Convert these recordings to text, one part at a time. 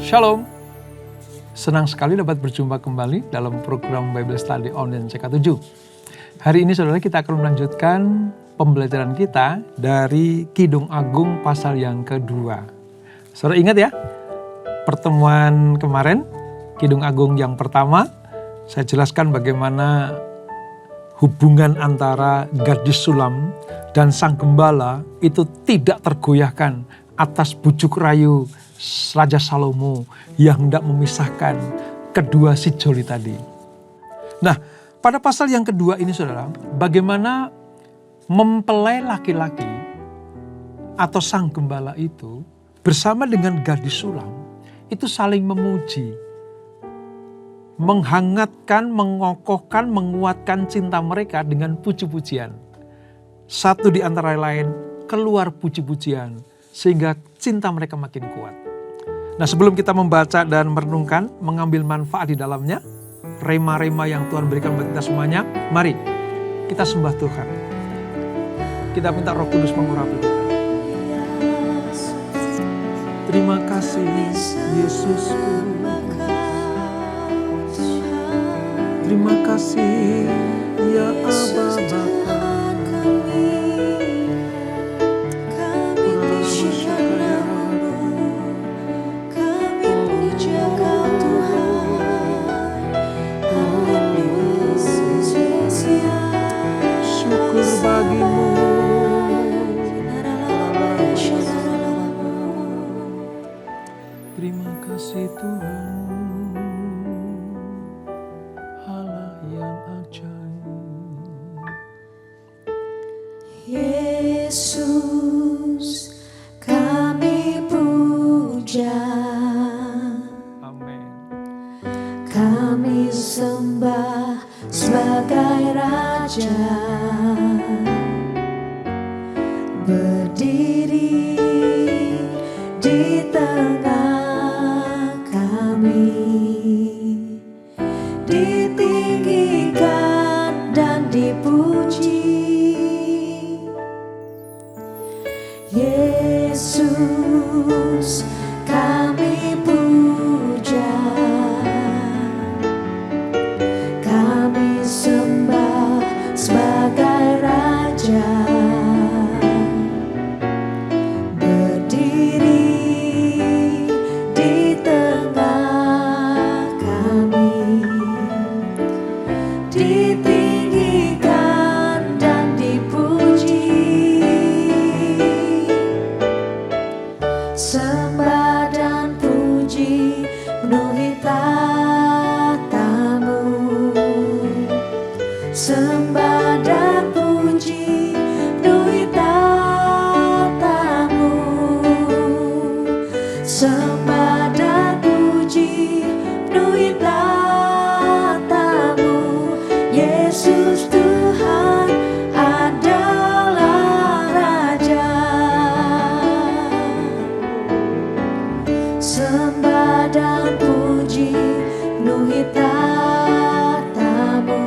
Shalom, senang sekali dapat berjumpa kembali dalam program Bible Study Online CK7. Hari ini saudara kita akan melanjutkan pembelajaran kita dari Kidung Agung pasal yang kedua. Saudara ingat ya, pertemuan kemarin Kidung Agung yang pertama saya jelaskan bagaimana hubungan antara gadis sulam dan sang gembala itu tidak tergoyahkan atas bujuk rayu Raja Salomo yang hendak memisahkan kedua si joli tadi. Nah, pada pasal yang kedua ini saudara, bagaimana mempelai laki-laki atau sang gembala itu bersama dengan gadis sulam itu saling memuji, menghangatkan, mengokohkan, menguatkan cinta mereka dengan puji-pujian. Satu di antara lain keluar puji-pujian sehingga cinta mereka makin kuat. Nah, sebelum kita membaca dan merenungkan, mengambil manfaat di dalamnya, rema-rema yang Tuhan berikan buat kita semuanya, mari kita sembah Tuhan. Kita minta Roh Kudus mengurapi kita. Terima kasih Yesusku. Terima kasih ya Aba Bapa. Terima kasih Tuhan, Allah yang ajaib. Yesus kami puja, Amin. kami sembah sebagai Raja, berdiri di tengah kami, ditinggikan dan dipuji. Yesus kami puja, kami sembah sebagai Raja, ditinggikan dan dipuji. Sembah dan puji penuhi tatamu, sembah dan puji penuhi tatamu, sembah dan puji penuhi tatamu. Yesus Tuhan adalah Raja, sembah dan puji penuhi tatamu,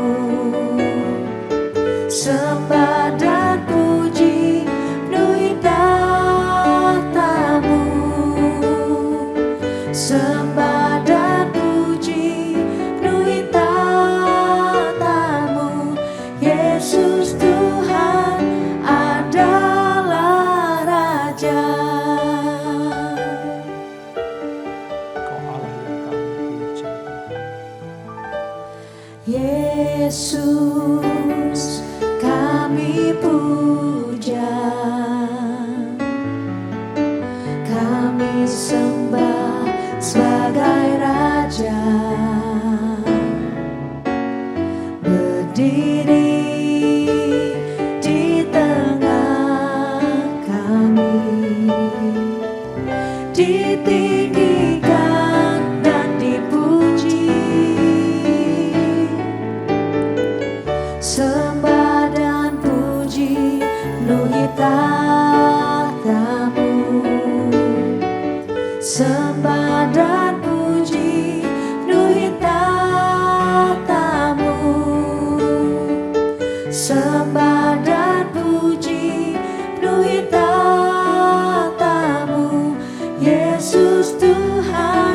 sembah dan puji penuhi tatamu, sembah dan puji penuhi tatamu. Yesus Tuhan adalah Raja. Kau Allah yang kami puja. Yesus kami puja, kami sembah sebagai Raja, berdiri di tengah kami, ditinggikan dan dipuji. Sembah dan puji penuhi tatamu, sembah dan puji penuhi tatamu, sembah dan puji penuhi tatamu. Yesus Tuhan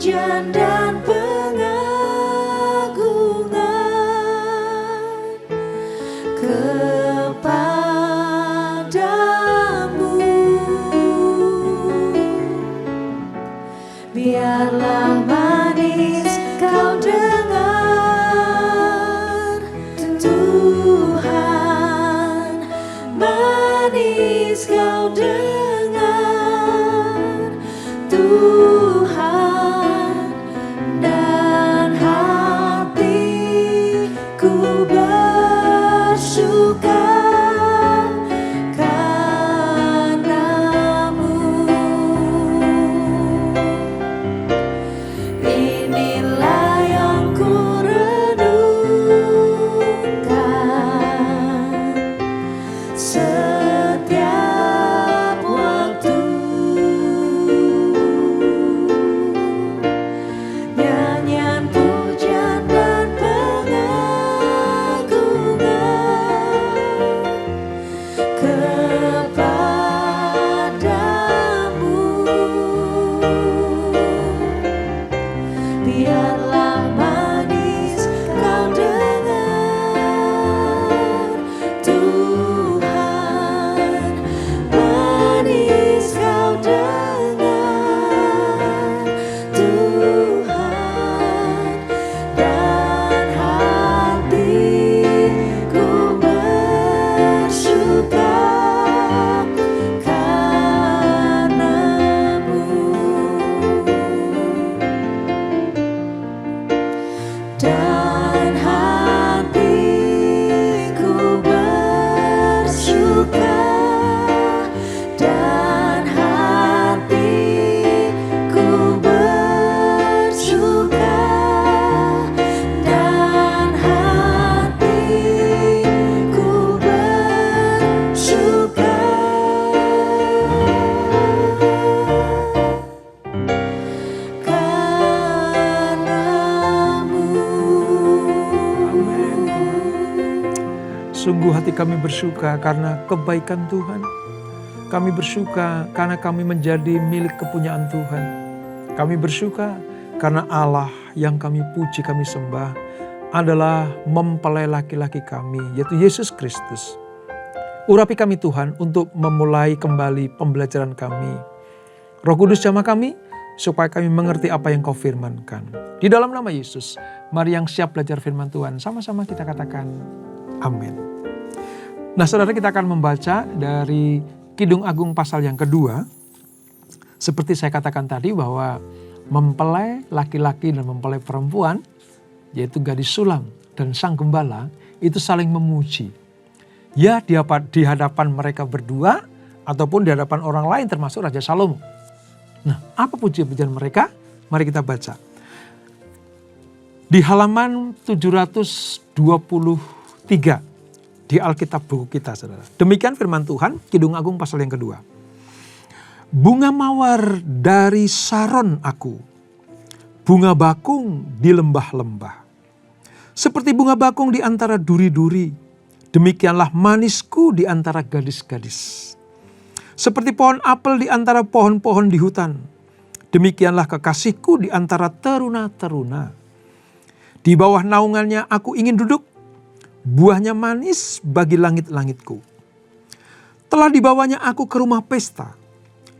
pujian dan pengagungan kepadamu. Biarlah manis kau dengar, Tuhan, manis kau dengar, Tuhan, dan hatiku bersuka karena-Mu. Inilah yang ku renungkan setiap waktu. Nyanyian pujian dan pengagungan kepadamu. Biarlah manis kau dengar, Tuhan, manis kau dengar, Tuhan, dan hatiku bersuka karena-Mu. Dan hatiku bersuka, dan hatiku bersuka, dan hatiku bersuka karena-Mu. Sungguh hati kami bersuka karena kebaikan Tuhan. Kami bersuka karena kami menjadi milik kepunyaan Tuhan. Kami bersuka karena Allah yang kami puji, kami sembah adalah mempelai laki-laki kami, yaitu Yesus Kristus. Urapi kami Tuhan untuk memulai kembali pembelajaran kami. Roh Kudus jamah kami supaya kami mengerti apa yang Kau firmankan. Di dalam nama Yesus, mari yang siap belajar firman Tuhan, sama-sama kita katakan amin. Nah saudara, kita akan membaca dari Kidung Agung pasal yang kedua. Seperti saya katakan tadi bahwa mempelai laki-laki dan mempelai perempuan, yaitu gadis sulam dan sang gembala, itu saling memuji. Ya di hadapan mereka berdua ataupun di hadapan orang lain termasuk Raja Salomo. Nah apa puji-pujian mereka? Mari kita baca. Di halaman 723 di Alkitab buku kita, saudara. Demikian firman Tuhan, Kidung Agung pasal yang kedua. Bunga mawar dari Saron aku, bunga bakung di lembah-lembah. Seperti bunga bakung di antara duri-duri, demikianlah manisku di antara gadis-gadis. Seperti pohon apel di antara pohon-pohon di hutan, demikianlah kekasihku di antara teruna-teruna. Di bawah naungannya aku ingin duduk, buahnya manis bagi langit-langitku. Telah dibawanya aku ke rumah pesta,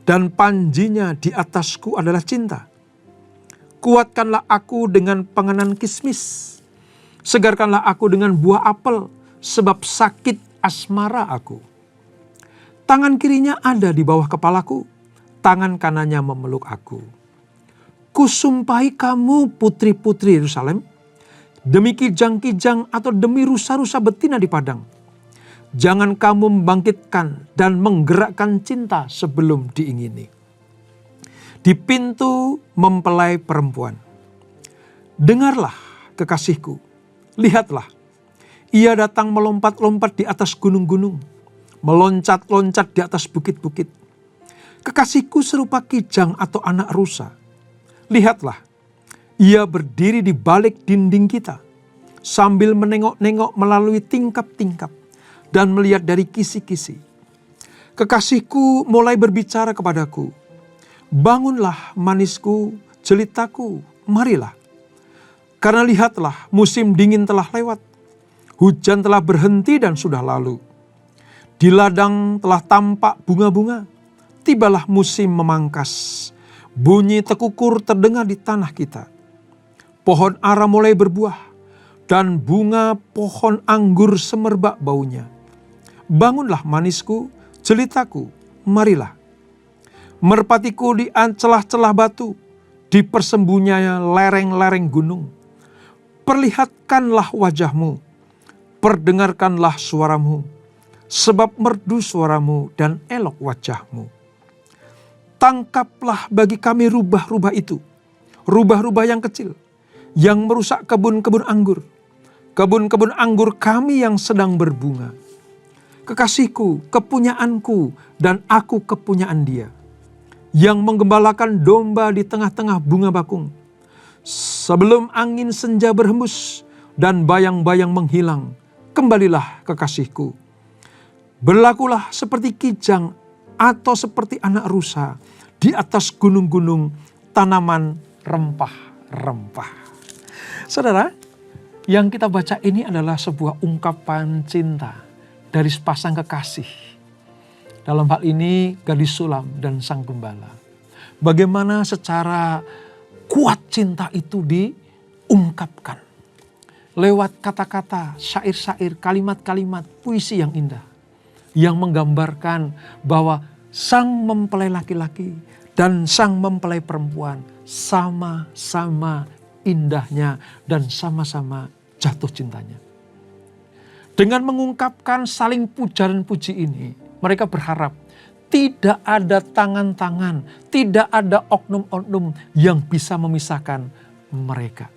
dan panjinya di atasku adalah cinta. Kuatkanlah aku dengan penganan kismis, segarkanlah aku dengan buah apel, sebab sakit asmara aku. Tangan kirinya ada di bawah kepalaku, tangan kanannya memeluk aku. Kusumpahi kamu putri-putri Yerusalem, demi kijang-kijang atau demi rusa-rusa betina di padang. Jangan kamu membangkitkan dan menggerakkan cinta sebelum diingini. Di pintu mempelai perempuan. Dengarlah kekasihku, lihatlah. Ia datang melompat-lompat di atas gunung-gunung, meloncat-loncat di atas bukit-bukit. Kekasihku serupa kijang atau anak rusa. Lihatlah, ia berdiri di balik dinding kita, sambil menengok-nengok melalui tingkap-tingkap dan melihat dari kisi-kisi. Kekasihku mulai berbicara kepadaku, bangunlah manisku, jelitaku, marilah. Karena lihatlah, musim dingin telah lewat, hujan telah berhenti dan sudah lalu. Di ladang telah tampak bunga-bunga, tibalah musim memangkas. Bunyi tekukur terdengar di tanah kita. Pohon ara mulai berbuah, dan bunga pohon anggur semerbak baunya. Bangunlah manisku, jelitaku, marilah. Merpatiku di celah-celah batu, di persembunyiannya lereng-lereng gunung. Perlihatkanlah wajahmu, perdengarkanlah suaramu, sebab merdu suaramu dan elok wajahmu. Tangkaplah bagi kami rubah-rubah itu, rubah-rubah yang kecil, yang merusak kebun-kebun anggur, kebun-kebun anggur kami yang sedang berbunga. Kekasihku, kepunyaanku, dan aku kepunyaan dia, yang menggembalakan domba di tengah-tengah bunga bakung. Sebelum angin senja berhembus dan bayang-bayang menghilang, kembalilah kekasihku. Berlakulah seperti kijang atau seperti anak rusa di atas gunung-gunung tanaman rempah-rempah. Saudara, yang kita baca ini adalah sebuah ungkapan cinta dari sepasang kekasih. Dalam hal ini gadis sulam dan sang gembala. Bagaimana secara kuat cinta itu diungkapkan lewat kata-kata, syair-syair, kalimat-kalimat, puisi yang indah, yang menggambarkan bahwa sang mempelai laki-laki dan sang mempelai perempuan sama-sama indahnya dan sama-sama jatuh cintanya. Dengan mengungkapkan saling puja dan puji ini, mereka berharap tidak ada tangan-tangan, tidak ada oknum-oknum yang bisa memisahkan mereka.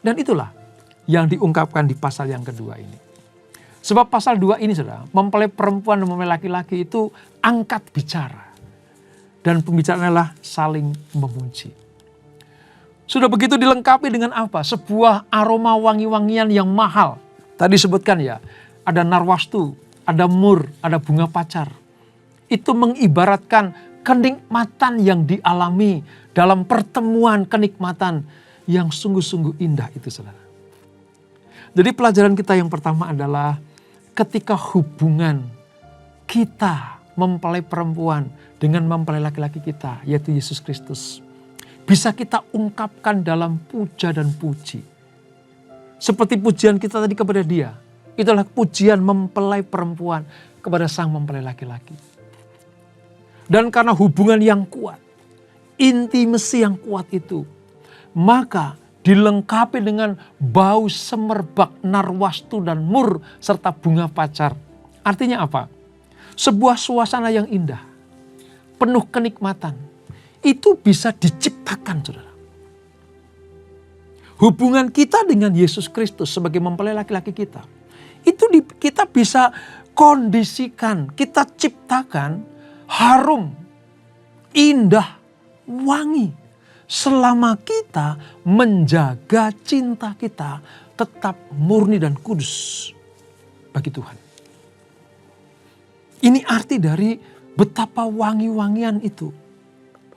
Dan itulah yang diungkapkan di pasal yang kedua ini. Sebab pasal 2 ini, saudara, mempelai perempuan dan mempelai laki-laki itu angkat bicara. Dan pembicaraan adalah saling memuji. Sudah begitu dilengkapi dengan apa? Sebuah aroma wangi-wangian yang mahal. Tadi disebutkan ya, ada narwastu, ada mur, ada bunga pacar. Itu mengibaratkan kenikmatan yang dialami dalam pertemuan kenikmatan yang sungguh-sungguh indah itu, saudara. Jadi pelajaran kita yang pertama adalah ketika hubungan kita mempelai perempuan dengan mempelai laki-laki kita, yaitu Yesus Kristus, bisa kita ungkapkan dalam puja dan puji. Seperti pujian kita tadi kepada dia, itulah pujian mempelai perempuan kepada sang mempelai laki-laki. Dan karena hubungan yang kuat, intimasi yang kuat itu, maka dilengkapi dengan bau semerbak narwastu dan mur serta bunga pacar. Artinya apa? Sebuah suasana yang indah, penuh kenikmatan, itu bisa diciptakan, saudara. Hubungan kita dengan Yesus Kristus sebagai mempelai laki-laki kita, itu kita bisa kondisikan, kita ciptakan harum, indah, wangi. Selama kita menjaga cinta kita tetap murni dan kudus bagi Tuhan. Ini arti dari betapa wangi-wangian itu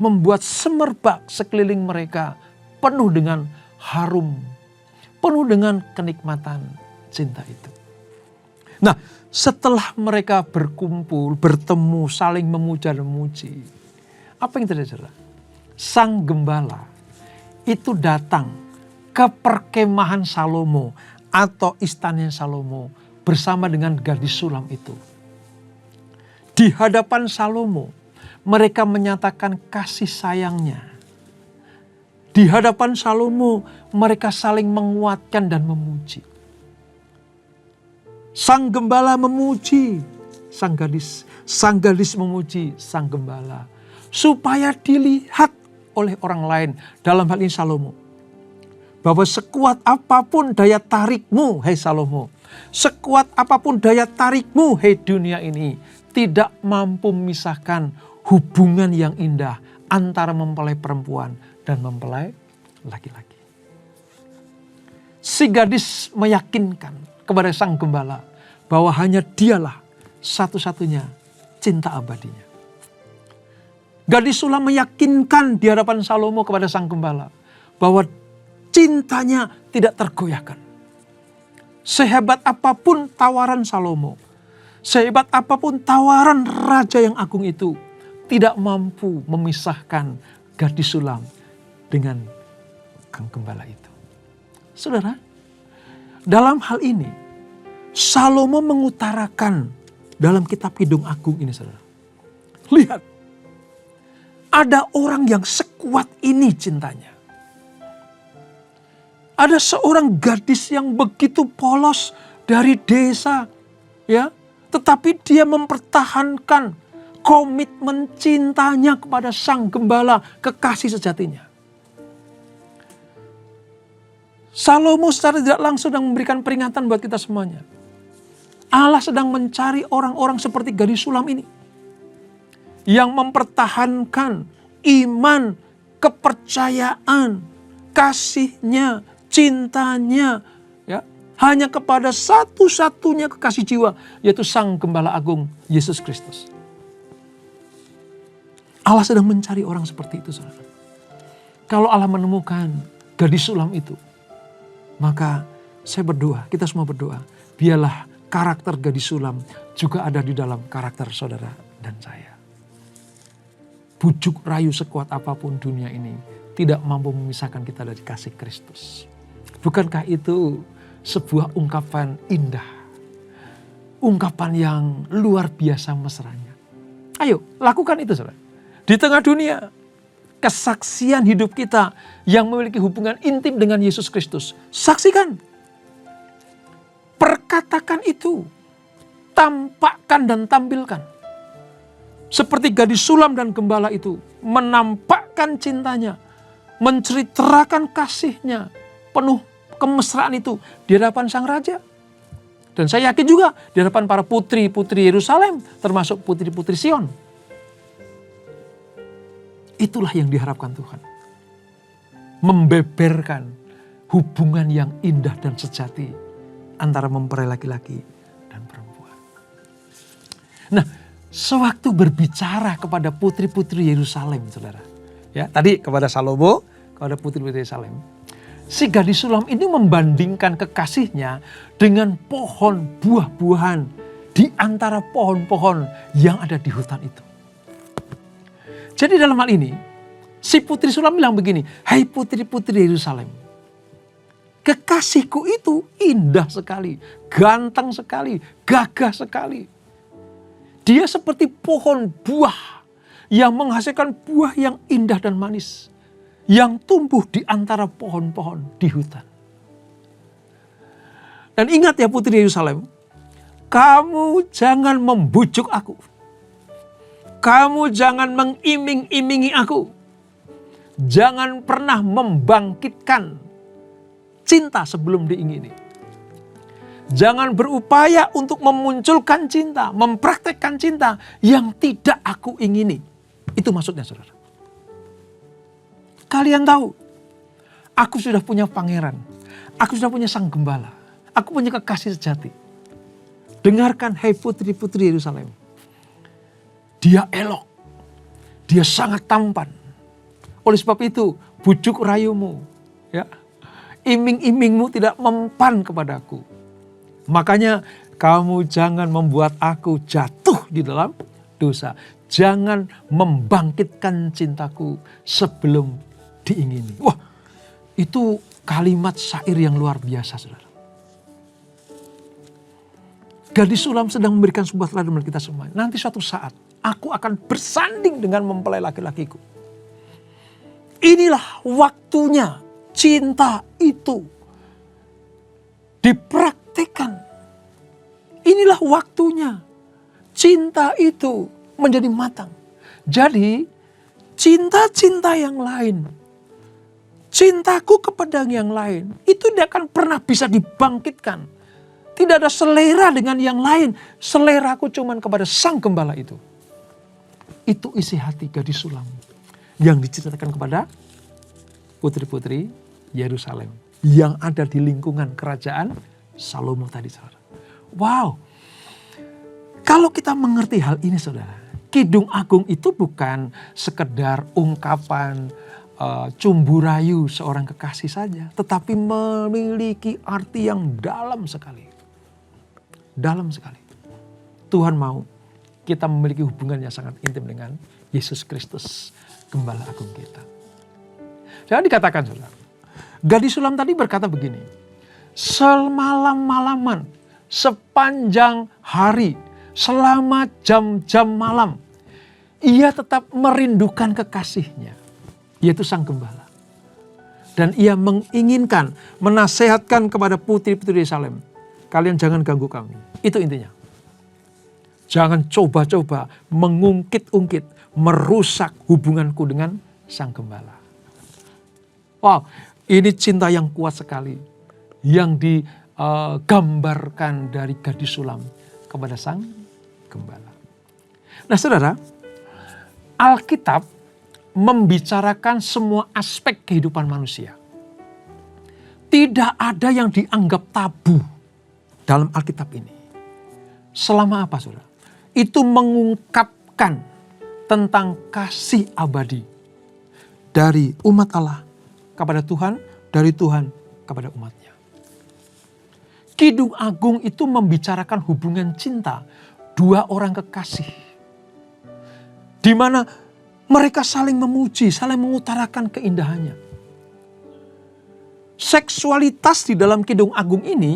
membuat semerbak sekeliling mereka penuh dengan harum, penuh dengan kenikmatan cinta itu. Nah, setelah mereka berkumpul, bertemu, saling memuja dan memuji, apa yang terjadi? Sang gembala itu datang ke perkemahan Salomo atau istana Salomo bersama dengan gadis sulam itu. Di hadapan Salomo, mereka menyatakan kasih sayangnya. Di hadapan Salomo, mereka saling menguatkan dan memuji. Sang gembala memuji sang gadis memuji sang gembala, supaya dilihat oleh orang lain, dalam hal ini Salomo, bahwa sekuat apapun daya tarikmu, hai Salomo, sekuat apapun daya tarikmu, hai dunia ini, tidak mampu memisahkan hubungan yang indah antara mempelai perempuan dan mempelai laki-laki. Si gadis meyakinkan kepada sang gembala bahwa hanya dialah satu-satunya cinta abadinya. Gadis sulam meyakinkan di hadapan Salomo kepada sang gembala bahwa cintanya tidak tergoyahkan. Sehebat apapun tawaran Salomo, sehebat apapun tawaran raja yang agung itu, tidak mampu memisahkan gadis sulam dengan kang gembala itu. Saudara, dalam hal ini Salomo mengutarakan dalam kitab Kidung Agung ini, saudara. Lihat, ada orang yang sekuat ini cintanya. Ada seorang gadis yang begitu polos dari desa, ya, tetapi dia mempertahankan komitmen cintanya kepada sang gembala, kekasih sejatinya. Salomo secara tidak langsung sedang memberikan peringatan buat kita semuanya. Allah sedang mencari orang-orang seperti gadis sulam ini, yang mempertahankan iman, kepercayaan, kasihnya, cintanya, ya, hanya kepada satu-satunya kekasih jiwa, yaitu Sang Gembala Agung, Yesus Kristus. Allah sedang mencari orang seperti itu, saudara. Kalau Allah menemukan gadis sulam itu, maka saya berdoa, kita semua berdoa, biarlah karakter gadis sulam juga ada di dalam karakter saudara dan saya. Bujuk rayu sekuat apapun dunia ini tidak mampu memisahkan kita dari kasih Kristus. Bukankah itu sebuah ungkapan indah? Ungkapan yang luar biasa mesranya. Ayo, lakukan itu, saudara. Di tengah dunia, kesaksian hidup kita yang memiliki hubungan intim dengan Yesus Kristus. Saksikan. Perkatakan itu. Tampakkan dan tampilkan. Seperti gadis sulam dan gembala itu. Menampakkan cintanya. Menceritakan kasihnya. Penuh kemesraan itu di hadapan sang raja. Dan saya yakin juga di hadapan para putri-putri Yerusalem, termasuk putri-putri Sion. Itulah yang diharapkan Tuhan. Membeberkan hubungan yang indah dan sejati antara mempelai laki-laki dan perempuan. Nah, sewaktu berbicara kepada putri-putri Yerusalem, saudara. Ya, tadi kepada Salomo, kepada putri-putri Yerusalem. Si gadis sulam ini membandingkan kekasihnya dengan pohon buah-buahan di antara pohon-pohon yang ada di hutan itu. Jadi dalam hal ini, si putri sulam bilang begini, hai putri-putri Yerusalem, kekasihku itu indah sekali, ganteng sekali, gagah sekali. Dia seperti pohon buah yang menghasilkan buah yang indah dan manis, yang tumbuh di antara pohon-pohon di hutan. Dan ingat ya putri Yerusalem, kamu jangan membujuk aku. Kamu jangan mengiming-imingi aku. Jangan pernah membangkitkan cinta sebelum diingini. Jangan berupaya untuk memunculkan cinta, mempraktekkan cinta yang tidak aku ingini. Itu maksudnya, saudara. Kalian tahu, aku sudah punya pangeran. Aku sudah punya sang gembala. Aku punya kekasih sejati. Dengarkan, hai putri-putri Yerusalem. Dia elok. Dia sangat tampan. Oleh sebab itu, bujuk rayumu, ya, iming-imingmu tidak mempan kepadaku. Makanya kamu jangan membuat aku jatuh di dalam dosa. Jangan membangkitkan cintaku sebelum diingini. Wah, itu kalimat syair yang luar biasa, saudara. Gadis sulam sedang memberikan sebuah teladan bagi kita semua. Nanti suatu saat aku akan bersanding dengan mempelai laki-lakiku. Inilah waktunya cinta itu dipraktikkan. Inilah waktunya cinta itu menjadi matang. Jadi cinta-cinta yang lain, cintaku kepada yang lain, itu tidak akan pernah bisa dibangkitkan. Tidak ada selera dengan yang lain. Seleraku cuman kepada sang gembala itu. Itu isi hati gadis sulam yang diceritakan kepada putri-putri Yerusalem yang ada di lingkungan kerajaan Salomo tadi, saudara. Wow. Kalau kita mengerti hal ini, saudara, Kidung Agung itu bukan sekedar ungkapan cumbu rayu seorang kekasih saja, tetapi memiliki arti yang dalam sekali. Dalam sekali. Tuhan mau kita memiliki hubungan yang sangat intim dengan Yesus Kristus, Gembala Agung kita. Jangan dikatakan, saudara. Gadis sulam tadi berkata begini, semalam-malaman, sepanjang hari, selama jam-jam malam, ia tetap merindukan kekasihnya, yaitu Sang Gembala. Dan ia menginginkan, menasehatkan kepada putri-putri Yerusalem, kalian jangan ganggu kami. Itu intinya. Jangan coba-coba mengungkit-ungkit, merusak hubunganku dengan Sang Gembala. Wow, ini cinta yang kuat sekali yang digambarkan dari gadis sulam kepada Sang Gembala. Nah, saudara, Alkitab membicarakan semua aspek kehidupan manusia. Tidak ada yang dianggap tabu dalam Alkitab ini. Selama apa, saudara? Itu mengungkapkan tentang kasih abadi dari umat Allah kepada Tuhan, dari Tuhan kepada umatnya. Kidung Agung itu membicarakan hubungan cinta dua orang kekasih, di mana mereka saling memuji, saling mengutarakan keindahannya. Seksualitas di dalam Kidung Agung ini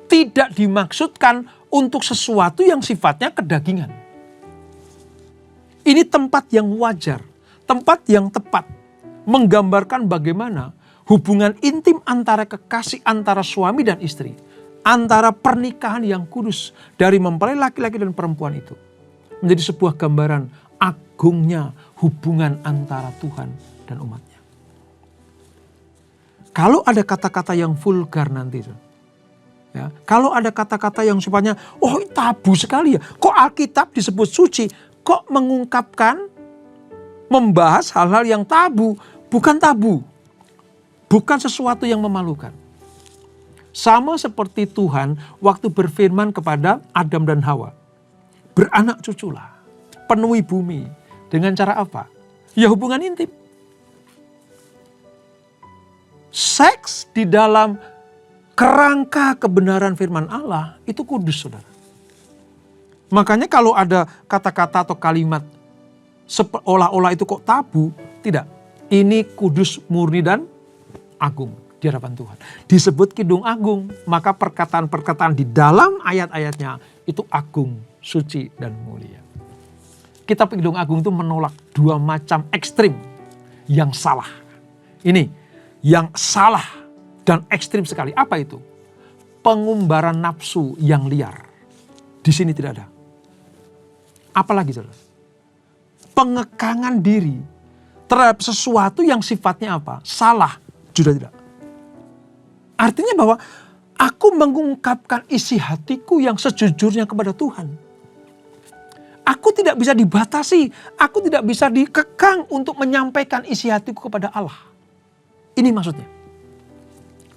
tidak dimaksudkan untuk sesuatu yang sifatnya kedagingan. Ini tempat yang wajar, tempat yang tepat, menggambarkan bagaimana hubungan intim antara kekasih, antara suami dan istri, antara pernikahan yang kudus dari mempelai laki-laki dan perempuan itu menjadi sebuah gambaran agungnya hubungan antara Tuhan dan umatnya. Kalau ada kata-kata yang vulgar nanti, ya, kalau ada kata-kata yang sifatnya, oh tabu sekali ya, kok Alkitab disebut suci, kok mengungkapkan, membahas hal-hal yang tabu. Bukan tabu, bukan sesuatu yang memalukan. Sama seperti Tuhan waktu berfirman kepada Adam dan Hawa, beranak cuculah, penuhi bumi. Dengan cara apa? Ya hubungan intim. Seks di dalam kerangka kebenaran firman Allah itu kudus, saudara. Makanya kalau ada kata-kata atau kalimat seolah-olah itu kok tabu, tidak. Ini kudus, murni dan agung di hadapan Tuhan. Disebut Kidung Agung, maka perkataan-perkataan di dalam ayat-ayatnya itu agung, suci dan mulia. Kitab Kidung Agung itu menolak dua macam ekstrim yang salah. Ini yang salah dan ekstrim sekali. Apa itu? Pengumbaran nafsu yang liar. Di sini tidak ada. Apalagi, saudara? Pengekangan diri terhadap sesuatu yang sifatnya apa? Salah, juga tidak. Artinya bahwa aku mengungkapkan isi hatiku yang sejujurnya kepada Tuhan. Aku tidak bisa dibatasi, aku tidak bisa dikekang untuk menyampaikan isi hatiku kepada Allah. Ini maksudnya.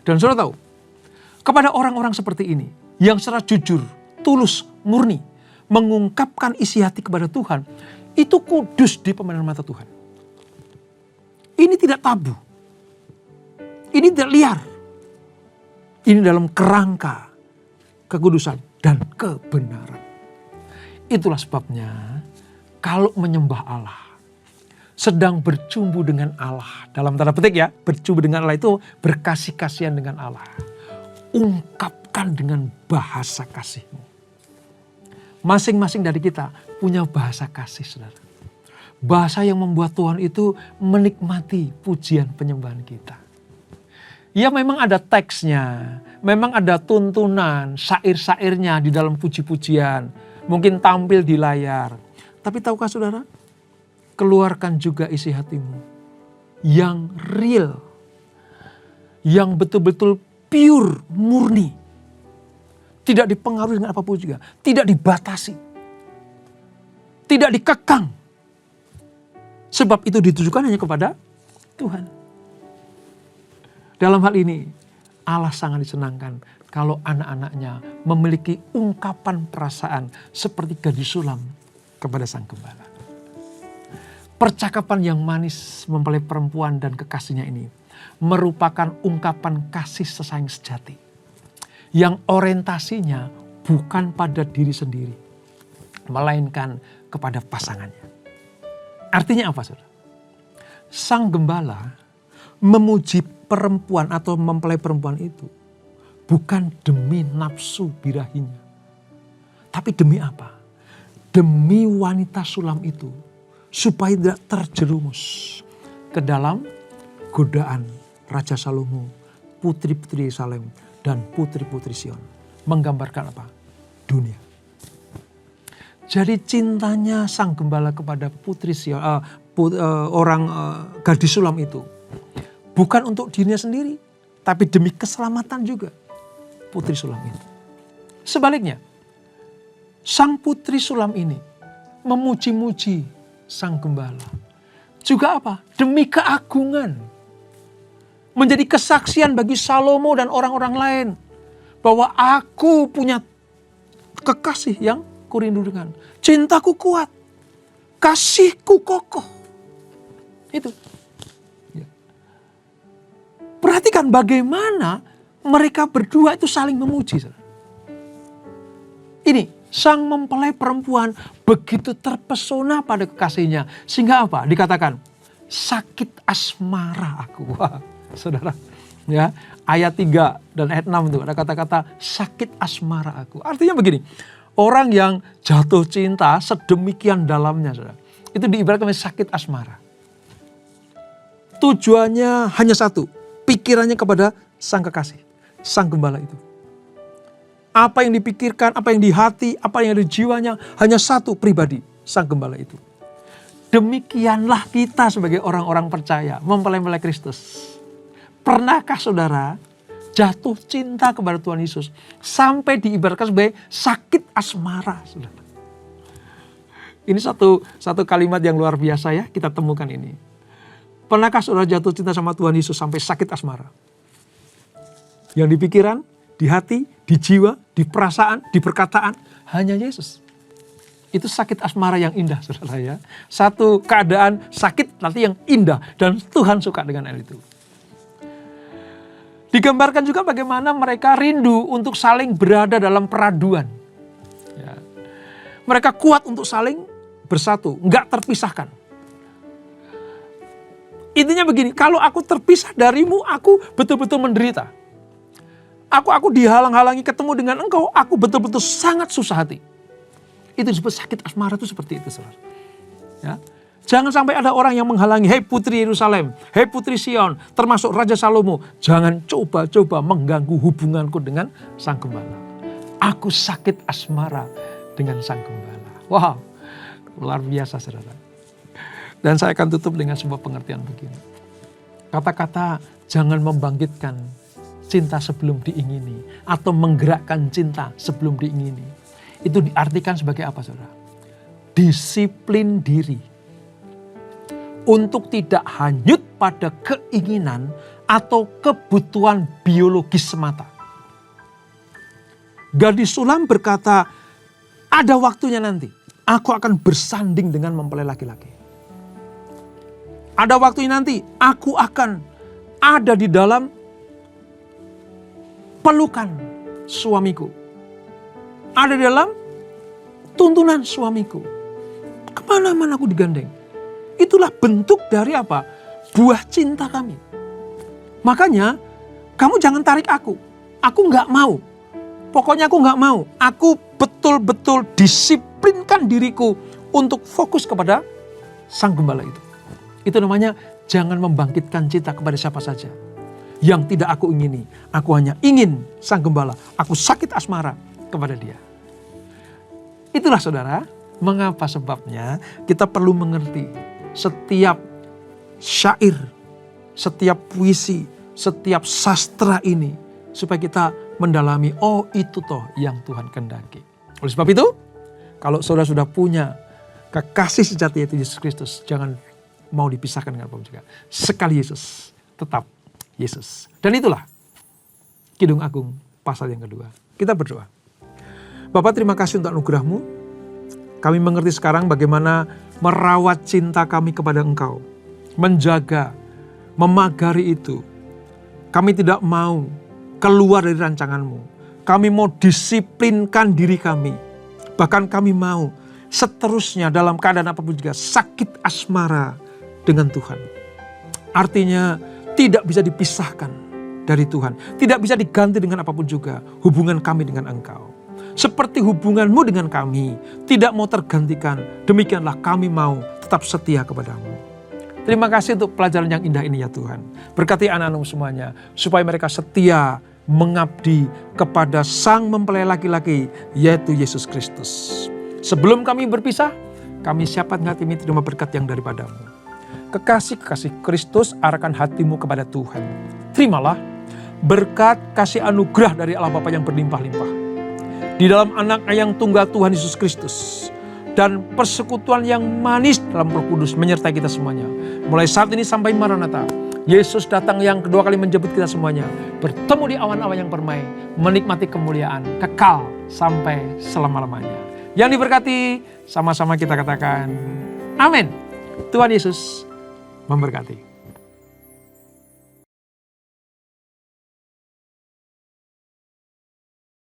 Dan saudara tahu, kepada orang-orang seperti ini, yang secara jujur, tulus, murni, mengungkapkan isi hati kepada Tuhan, itu kudus di pandangan mata Tuhan. Ini tidak tabu. Ini tidak liar. Ini dalam kerangka kekudusan dan kebenaran. Itulah sebabnya kalau menyembah Allah, sedang bercumbu dengan Allah. Dalam tanda petik ya, bercumbu dengan Allah itu berkasih-kasihan dengan Allah. Ungkapkan dengan bahasa kasihmu. Masing-masing dari kita punya bahasa kasih, saudara. Bahasa yang membuat Tuhan itu menikmati pujian penyembahan kita. Ya memang ada teksnya, memang ada tuntunan, syair-syairnya di dalam puji-pujian. Mungkin tampil di layar. Tapi tahukah saudara? Keluarkan juga isi hatimu. Yang real. Yang betul-betul pure, murni. Tidak dipengaruhi dengan apapun juga. Tidak dibatasi. Tidak dikekang. Sebab itu ditujukan hanya kepada Tuhan. Dalam hal ini, Allah sangat disenangkan kalau anak-anaknya memiliki ungkapan perasaan seperti gadis sulam kepada Sang Gembala. Percakapan yang manis mempelai perempuan dan kekasihnya ini merupakan ungkapan kasih sayang sejati yang orientasinya bukan pada diri sendiri, melainkan kepada pasangannya. Artinya apa, saudara? Sang gembala memuji perempuan atau mempelai perempuan itu bukan demi nafsu birahinya, tapi demi apa? Demi wanita sulam itu, supaya tidak terjerumus ke dalam godaan Raja Salomo, putri-putri Yerusalem, dan putri-putri Sion. Menggambarkan apa? Dunia. Jadi cintanya sang gembala kepada putri Sion, gadis sulam itu bukan untuk dirinya sendiri, tapi demi keselamatan juga putri sulam itu. Sebaliknya, sang putri sulam ini memuji-muji sang gembala juga apa? Demi keagungan. Menjadi kesaksian bagi Salomo dan orang-orang lain bahwa aku punya kekasih yang kurindukan. Cintaku kuat, kasihku kokoh. Itu. Ya. Perhatikan bagaimana mereka berdua itu saling memuji. Ini sang mempelai perempuan begitu terpesona pada kekasihnya. Sehingga apa? Dikatakan, sakit asmara aku. Wah, saudara. Ya, ayat 3 dan ayat 6 itu ada kata-kata sakit asmara aku. Artinya begini, orang yang jatuh cinta sedemikian dalamnya, saudara, itu diibaratkan sakit asmara. Tujuannya hanya satu, pikirannya kepada sang kekasih, sang gembala itu. Apa yang dipikirkan, apa yang di hati, apa yang ada di jiwanya, hanya satu pribadi, sang gembala itu. Demikianlah kita sebagai orang-orang percaya, mempelai Kristus. Pernahkah saudara jatuh cinta kepada Tuhan Yesus sampai diibaratkan sebagai sakit asmara, saudara? Ini satu kalimat yang luar biasa ya, kita temukan ini. Pernahkah saudara jatuh cinta sama Tuhan Yesus sampai sakit asmara? Yang di pikiran, di hati, di jiwa, di perasaan, di perkataan, hanya Yesus. Itu sakit asmara yang indah, saudara ya. Satu keadaan sakit nanti yang indah, dan Tuhan suka dengan hal itu. Digambarkan juga bagaimana mereka rindu untuk saling berada dalam peraduan. Ya. Mereka kuat untuk saling bersatu, nggak terpisahkan. Intinya begini, kalau aku terpisah darimu, aku betul-betul menderita. Aku dihalang-halangi ketemu dengan engkau, aku betul-betul sangat susah hati. Itu disebut sakit asmara, itu seperti itu, saudara. Ya. Jangan sampai ada orang yang menghalangi, hei putri Yerusalem, hei putri Sion, termasuk Raja Salomo. Jangan coba-coba mengganggu hubunganku dengan sang gembala. Aku sakit asmara dengan sang gembala. Wow, luar biasa, saudara. Dan saya akan tutup dengan sebuah pengertian begini. Kata-kata jangan membangkitkan cinta sebelum diingini, atau menggerakkan cinta sebelum diingini. Itu diartikan sebagai apa, saudara? Disiplin diri. Untuk tidak hanyut pada keinginan atau kebutuhan biologis semata. Gadis sulam berkata, ada waktunya nanti, aku akan bersanding dengan mempelai laki-laki. Ada waktunya nanti, aku akan ada di dalam pelukan suamiku. Ada di dalam tuntunan suamiku. Kemana-mana aku digandeng. Itulah bentuk dari apa? Buah cinta kami. Makanya kamu jangan tarik aku. Aku gak mau. Pokoknya aku gak mau. Aku betul-betul disiplinkan diriku untuk fokus kepada sang gembala itu. Itu namanya jangan membangkitkan cinta kepada siapa saja. Yang tidak aku ingini. Aku hanya ingin sang gembala. Aku sakit asmara kepada dia. Itulah saudara. Mengapa sebabnya kita perlu mengerti. Setiap syair, setiap puisi, setiap sastra ini. Supaya kita mendalami, oh itu toh yang Tuhan kehendaki. Oleh sebab itu, kalau saudara sudah punya kekasih sejati yaitu Yesus Kristus, jangan mau dipisahkan dengan apapun juga. Sekali Yesus, tetap Yesus. Dan itulah Kidung Agung pasal yang kedua. Kita berdoa. Bapak terima kasih untuk anugerah-Mu. Kami mengerti sekarang bagaimana merawat cinta kami kepada Engkau. Menjaga, memagari itu. Kami tidak mau keluar dari rancangan-Mu. Kami mau disiplinkan diri kami. Bahkan kami mau seterusnya dalam keadaan apapun juga sakit asmara dengan Tuhan. Artinya tidak bisa dipisahkan dari Tuhan. Tidak bisa diganti dengan apapun juga hubungan kami dengan Engkau. Seperti hubungan-Mu dengan kami tidak mau tergantikan. Demikianlah kami mau tetap setia kepada-Mu. Terima kasih untuk pelajaran yang indah ini ya Tuhan. Berkati anak-anak-Mu semuanya. Supaya mereka setia mengabdi kepada Sang Mempelai laki-laki yaitu Yesus Kristus. Sebelum kami berpisah, kami siapkan hati kami terima berkat yang daripada-Mu. Kekasih-kekasih Kristus arahkan hatimu kepada Tuhan. Terimalah berkat kasih anugerah dari Allah Bapa yang berlimpah-limpah. Di dalam anak-Nya yang tunggal Tuhan Yesus Kristus. Dan persekutuan yang manis dalam Roh Kudus menyertai kita semuanya. Mulai saat ini sampai Maranatha. Yesus datang yang kedua kali menjemput kita semuanya. Bertemu di awan-awan yang permai. Menikmati kemuliaan kekal sampai selama-lamanya. Yang diberkati sama-sama kita katakan amin. Tuhan Yesus memberkati.